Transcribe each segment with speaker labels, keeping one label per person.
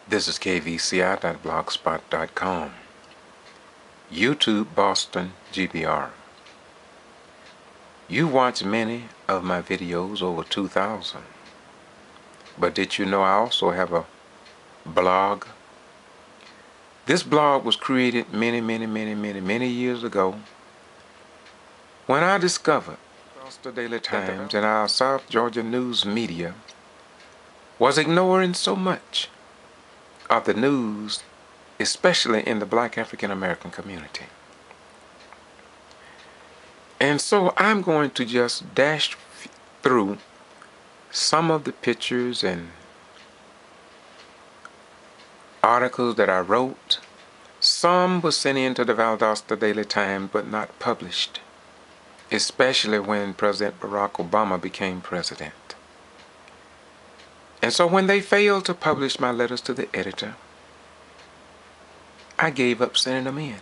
Speaker 1: This is kvci.blogspot.com. YouTube Boston G.B.R. You watch many of my videos, over 2,000. But did you know I also have a blog? This blog was created many years ago when I discovered the Daily Times and our South Georgia news media was ignoring so much of the news, especially in the Black African American community. And so I'm going to just dash through some of the pictures and articles that I wrote. Some were sent into the Valdosta Daily Times but not published, especially when President Barack Obama became president. And so when they failed to publish my letters to the editor, I gave up sending them in.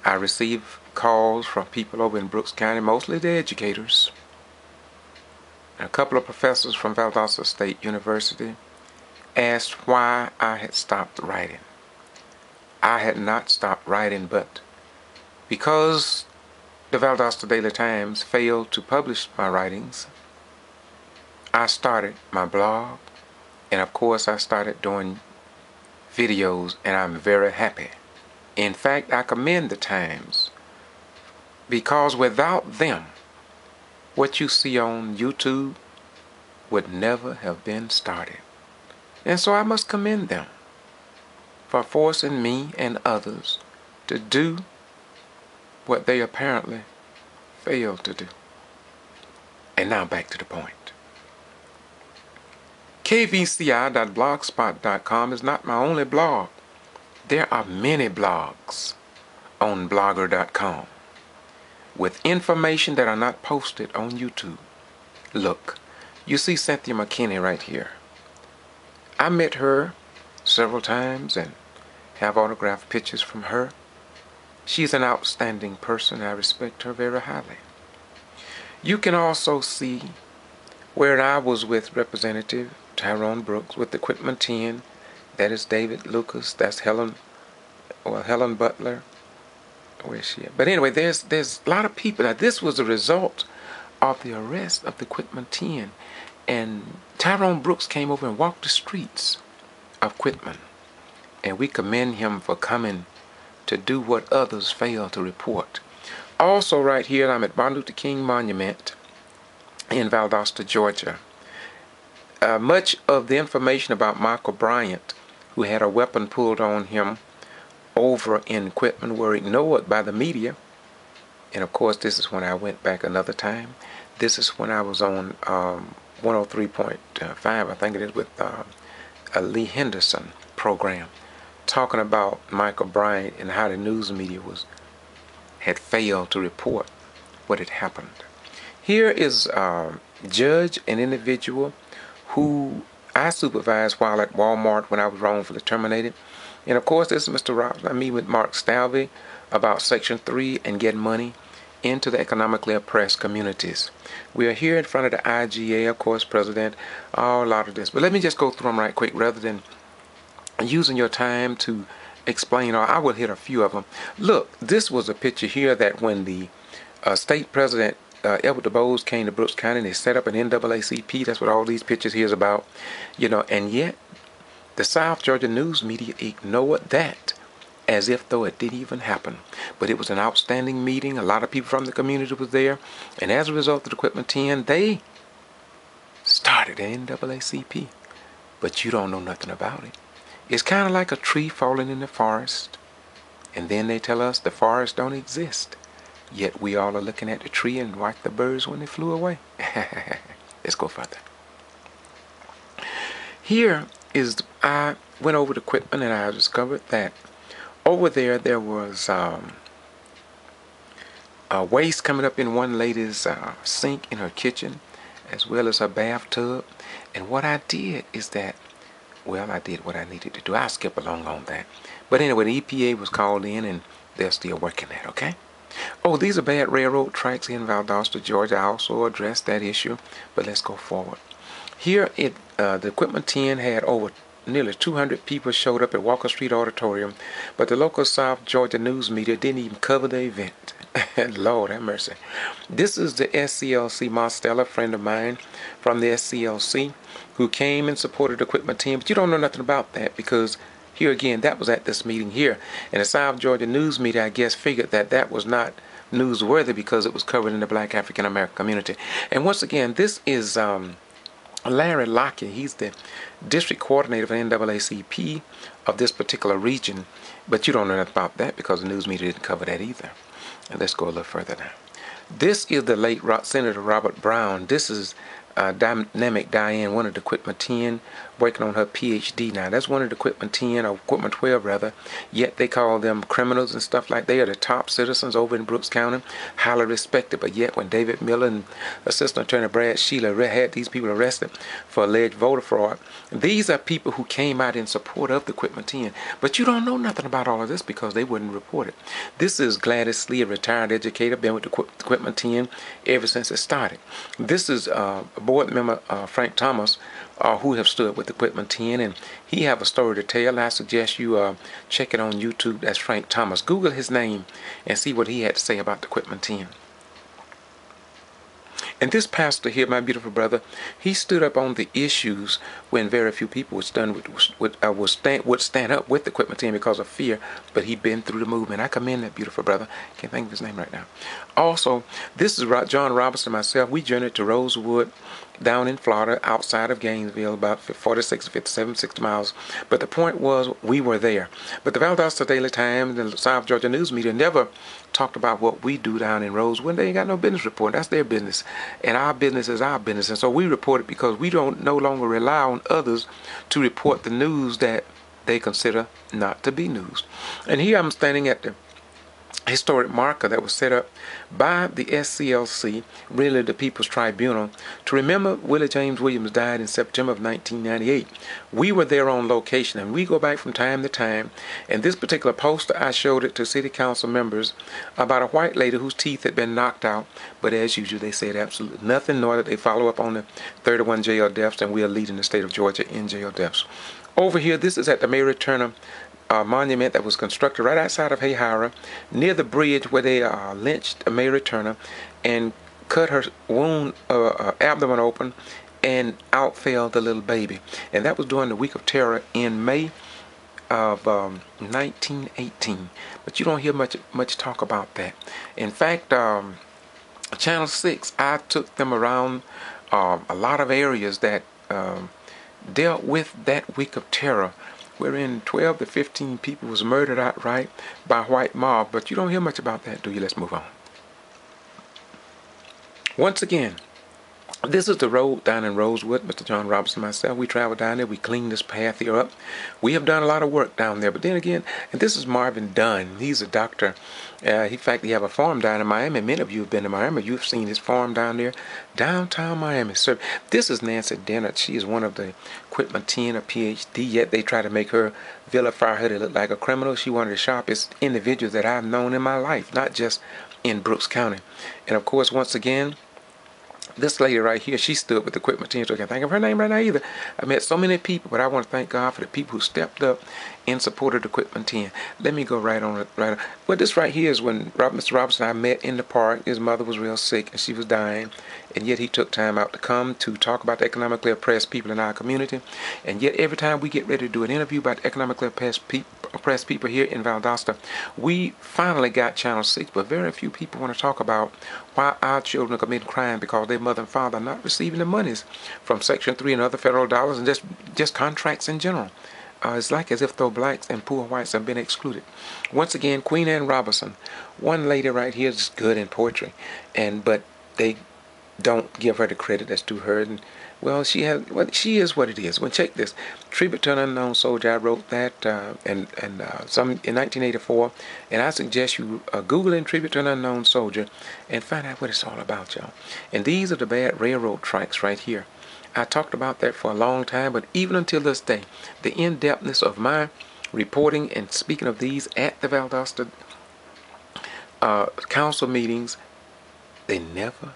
Speaker 1: I received calls from people over in Brooks County, mostly the educators, and a couple of professors from Valdosta State University asked why I had stopped writing. I had not stopped writing, but because the Valdosta Daily Times failed to publish my writings, I started my blog, and of course I started doing videos, and I'm very happy. In fact, I commend the Times, because without them, what you see on YouTube would never have been started. And so I must commend them for forcing me and others to do what they apparently failed to do. And now back to the point. kvci.blogspot.com is not my only blog. There are many blogs on blogger.com with information that are not posted on YouTube. Look, you see Cynthia McKinney right here. I met her several times and have autographed pictures from her. She's an outstanding person. I respect her very highly. You can also see where I was with Representative Tyrone Brooks with Equipment 10. That is David Lucas. That's Helen Butler. Where is she at? But anyway, there's a lot of people. Now, this was a result of the arrest of the Equipment 10. And Tyrone Brooks came over and walked the streets of Quitman. And we commend him for coming to do what others failed to report. Also right here, I'm at Martin Luther King Monument in Valdosta, Georgia. Much of the information about Michael Bryant, who had a weapon pulled on him over in Quitman, were ignored by the media. And of course, this is when I went back another time. This is when I was on 103.5, I think it is, with a Lee Henderson program, talking about Michael Bryant and how the news media had failed to report what had happened. Here is Judge, an individual who I supervised while at Walmart when I was wrongfully terminated. And of course, this is Mr. Robbins. I meet with Mark Stalvey about Section 3 and getting money into the economically oppressed communities. We are here in front of the IGA, of course, President, a lot of this. But let me just go through them right quick rather than using your time to explain. Or I will hit a few of them. Look, this was a picture here that when the state president, Edward DuBose, came to Brooks County and they set up an NAACP. That's what all these pictures here is about. And yet the South Georgia news media ignored that as if though it didn't even happen. But it was an outstanding meeting. A lot of people from the community was there. And as a result of the Equipment 10, they started an NAACP. But you don't know nothing about it. It's kind of like a tree falling in the forest. And then they tell us the forest don't exist. Yet we all are looking at the tree and watch the birds when they flew away. Let's go further. Here is, I went over to Quitman and I discovered that over there was waste coming up in one lady's sink in her kitchen, as well as her bathtub. And what I did is that, well, I did what I needed to do. I'll skip along on that. But anyway, the EPA was called in and they're still working that, okay? Oh, these are bad railroad tracks in Valdosta, Georgia. I also addressed that issue, but let's go forward. Here, the Equipment 10 had over nearly 200 people showed up at Walker Street Auditorium, but the local South Georgia news media didn't even cover the event. Lord have mercy. This is the SCLC Marstella, a friend of mine from the SCLC, who came and supported the equipment team, but you don't know nothing about that because here again, that was at this meeting here. And the South Georgia news media, I guess, figured that that was not newsworthy because it was covered in the Black African American community. And once again, this is Larry Lockett. He's the district coordinator for NAACP of this particular region. But you don't know nothing about that because the news media didn't cover that either. And let's go a little further now. This is the late Senator Robert Brown. This is Dynamic Diane, one of the equipment 10, working on her PhD now. That's one of the equipment 10, or equipment 12 rather, yet they call them criminals and stuff like that. They are the top citizens over in Brooks County, highly respected, but yet when David Miller and Assistant Attorney Brad Sheila had these people arrested for alleged voter fraud, these are people who came out in support of the equipment 10, but you don't know nothing about all of this because they wouldn't report it. This is Gladys Lee, a retired educator, been with the equipment 10 ever since it started. This is board member Frank Thomas, who have stood with Equipment 10, and he have a story to tell. I suggest you check it on YouTube. That's Frank Thomas. Google his name and see what he had to say about the Equipment 10. And this pastor here, my beautiful brother, he stood up on the issues when very few people would stand up with the equipment team because of fear, but he'd been through the movement. I commend that beautiful brother. Can't think of his name right now. Also, this is John Robertson and myself. We journeyed to Rosewood down in Florida, outside of Gainesville, about 46, 57, 60 miles. But the point was, we were there. But the Valdosta Daily Times and the South Georgia news media never talked about what we do down in Rosewood. They ain't got no business reporting. That's their business. And our business is our business. And so we report it because we don't no longer rely on others to report the news that they consider not to be news. And here I'm standing at the historic marker that was set up by the SCLC, really the People's Tribunal, to remember Willie James Williams died in September of 1998. We were there on location, and we go back from time to time, and this particular poster, I showed it to city council members about a white lady whose teeth had been knocked out, but as usual they said absolutely nothing, nor did they follow up on the 31 jail deaths, and we are leading the state of Georgia in jail deaths. Over here, this is at the Mary Turner monument that was constructed right outside of Hayhira, near the bridge where they lynched Mary Turner and cut her abdomen open, and out fell the little baby. And that was during the Week of Terror in May of 1918. But you don't hear much talk about that. In fact, Channel 6, I took them around a lot of areas that dealt with that Week of Terror, wherein 12 to 15 people was murdered outright by white mob. But you don't hear much about that, do you? Let's move on. Once again, this is the road down in Rosewood. Mr. John Robertson and myself, we traveled down there. We cleaned this path here up. We have done a lot of work down there. But then again, and this is Marvin Dunn. He's a doctor. In fact, he have a farm down in Miami. Many of you have been to Miami. You've seen his farm down there, downtown Miami. So this is Nancy Dennett. She is one of the equipment 10, a PhD. Yet they try to make her, vilify her to look like a criminal. She one of the sharpest individuals that I've known in my life, not just in Brooks County. And of course, once again, this lady right here, she stood with the equipment team, so I can't think of her name right now either. I met so many people, but I want to thank God for the people who stepped up in support of the equipment team. Let me go right on. Well, this right here is when Mr. Robinson and I met in the park. His mother was real sick and she was dying, and yet he took time out to come to talk about the economically oppressed people in our community. And yet every time we get ready to do an interview about the economically oppressed people here in Valdosta, we finally got Channel 6, but very few people want to talk about why our children are committing crime because their mother and father are not receiving the monies from Section 3 and other federal dollars and just contracts in general. It's like as if though blacks and poor whites have been excluded. Once again, Queen Anne Robinson, one lady right here is good in poetry, but they don't give her the credit that's due her. And well, she is what it is. Well, check this. Tribute to an Unknown Soldier. I wrote that some in 1984, and I suggest you Google in Tribute to an Unknown Soldier and find out what it's all about, y'all. And these are the bad railroad tracks right here. I talked about that for a long time, but even until this day, the in-depthness of my reporting and speaking of these at the Valdosta council meetings, they never,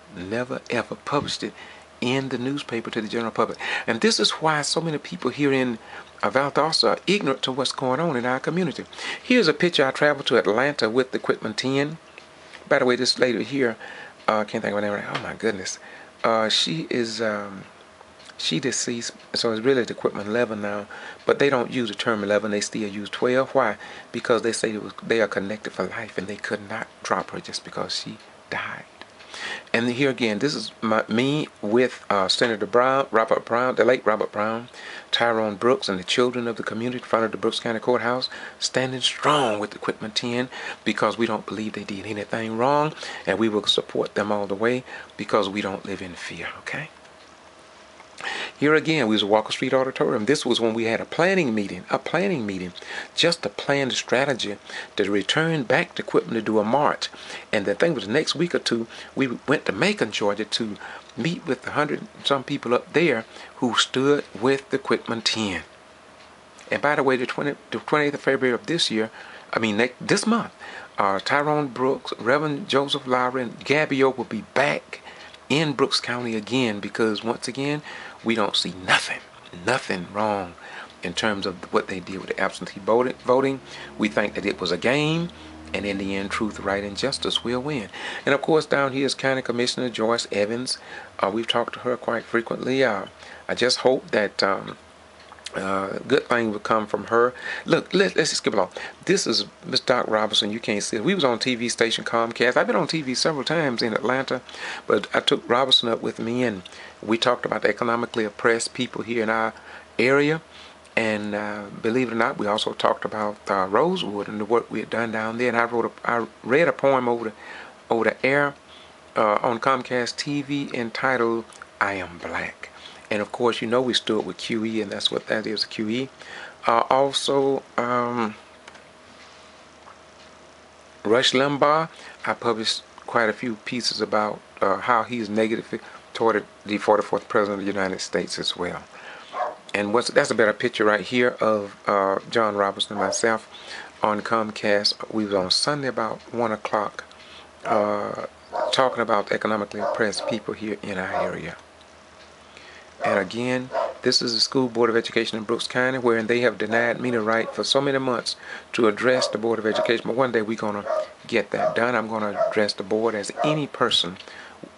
Speaker 1: ever published it in the newspaper to the general public. And this is why so many people here in Valdosta are ignorant to what's going on in our community. Here's a picture. I traveled to Atlanta with the Equipment 10. By the way, this lady here, can't think of her name right. Oh my goodness. She is she deceased, so it's really the Equipment 11 now. But they don't use the term 11; they still use 12. Why? Because they say they are connected for life, and they could not drop her just because she died. And here again, this is me with Senator Brown, Robert Brown, the late Robert Brown, Tyrone Brooks, and the children of the community in front of the Brooks County Courthouse, standing strong with Equipment 10 because we don't believe they did anything wrong, and we will support them all the way because we don't live in fear, okay? Here again, we was at Walker Street Auditorium. This was when we had a planning meeting, just to plan the strategy to return back to equipment to do a march. And the thing was, the next week or two, we went to Macon, Georgia, to meet with 100 and some people up there who stood with the Equipment 10. And by the way, the 28th of February of this year, this month, Tyrone Brooks, Reverend Joseph Lowry, and G.B.R will be back in Brooks County again, because once again, we don't see nothing wrong in terms of what they did with the absentee voting. We think that it was a game, and in the end, truth, right, and justice will win. And of course, down here is County Commissioner Joyce Evans. We've talked to her quite frequently. I just hope that good thing would come from her. Look, let's just skip along. This is Miss Doc Robinson. You can't see it. We was on TV station Comcast. I've been on TV several times in Atlanta, but I took Robinson up with me, and we talked about the economically oppressed people here in our area. And believe it or not, we also talked about Rosewood and the work we had done down there. And I read a poem over the air on Comcast TV entitled "I Am Black." And of course, you know we stood with QE, and that's what that is, QE. Also, Rush Limbaugh, I published quite a few pieces about how he's negative toward the 44th President of the United States as well. And that's a better picture right here of John Robinson and myself on Comcast. We was on Sunday about 1 o'clock talking about economically oppressed people here in our area. And again, this is the School Board of Education in Brooks County, where they have denied me the right for so many months to address the Board of Education. But one day we're going to get that done. I'm going to address the board as any person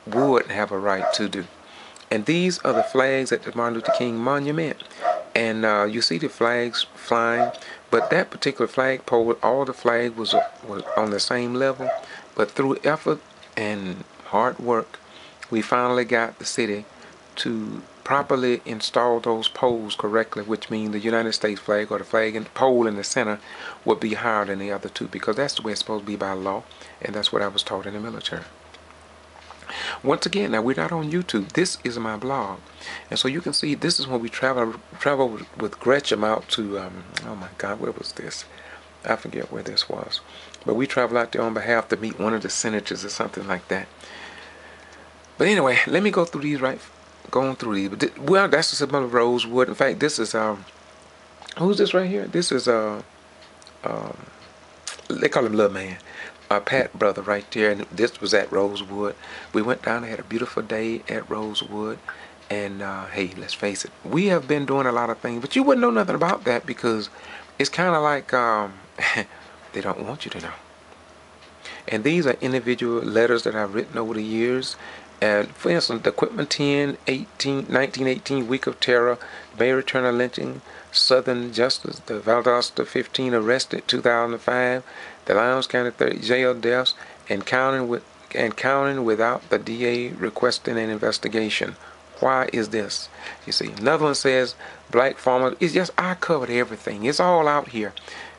Speaker 1: would have a right to do. And these are the flags at the Martin Luther King Monument. And you see the flags flying. But that particular flagpole, all the flag was on the same level. But through effort and hard work, we finally got the city to properly install those poles correctly, which means the United States flag or the flag and the pole in the center would be higher than the other two, because that's the way it's supposed to be by law, and that's what I was taught in the military. Once again, now we're not on YouTube. This is my blog, and so you can see this is when we travel with Gretchen out to oh my God, where was this? I forget where this was, but we travel out there on behalf to meet one of the senators or something like that. But anyway, let me go through these going through these. But well, that's just about Rosewood. In fact, this is who's this right here? This is they call him Little Man, Pat brother right there. And this was at Rosewood. We went down and had a beautiful day at Rosewood. And hey, let's face it, we have been doing a lot of things, but you wouldn't know nothing about that because it's kind of like they don't want you to know. And these are individual letters that I've written over the years. And for instance, the Equipment 10, 1918 Week of Terror, Mary Turner lynching, Southern Justice, the Valdosta 15 arrested, 2005, the Lowndes County 30 jail deaths, and counting without the DA requesting an investigation. Why is this? You see, another one says black farmers. It's just I covered everything. It's all out here.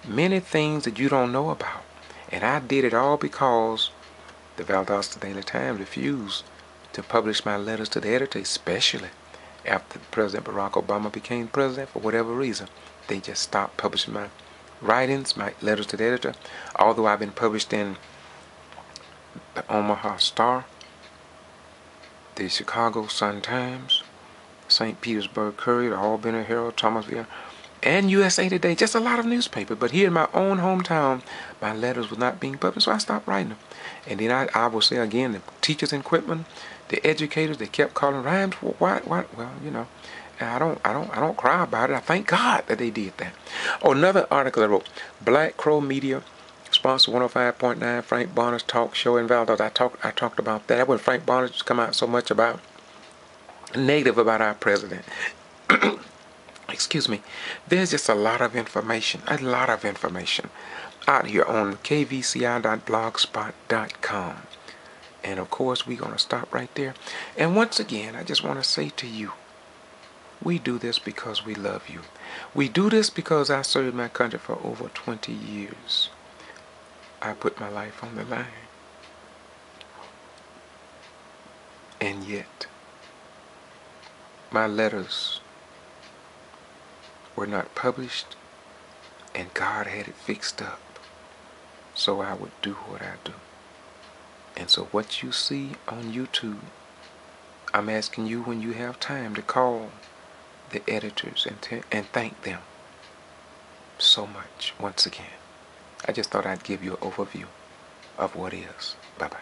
Speaker 1: Many things that you don't know about, and I did it all because the Valdosta Daily Times refused to publish my letters to the editor, especially after President Barack Obama became president. For whatever reason, they just stopped publishing my writings, my letters to the editor. Although I've been published in the Omaha Star, the Chicago Sun-Times, St. Petersburg Courier, the Albany Herald, Thomasville, and USA Today, just a lot of newspapers. But here in my own hometown, my letters were not being published, so I stopped writing them. And then I will say again, the teachers in Quitman, the educators, they kept calling Rhymes. Why? Well, you know, and I don't cry about it. I thank God that they did that. Oh, another article I wrote: Black Crow Media sponsor 105.9 Frank Bonner's talk show in Valdosta. I talked about that. That when Frank Bonner just come out so much about negative about our president. Excuse me. There's just a lot of information out here on kvci.blogspot.com. And of course, we're going to stop right there. And once again, I just want to say to you, we do this because we love you. We do this because I served my country for over 20 years. I put my life on the line. And yet, my letters were not published, and God had it fixed up so I would do what I do. And so what you see on YouTube, I'm asking you when you have time to call the editors and thank them so much once again. I just thought I'd give you an overview of what is. Bye-bye.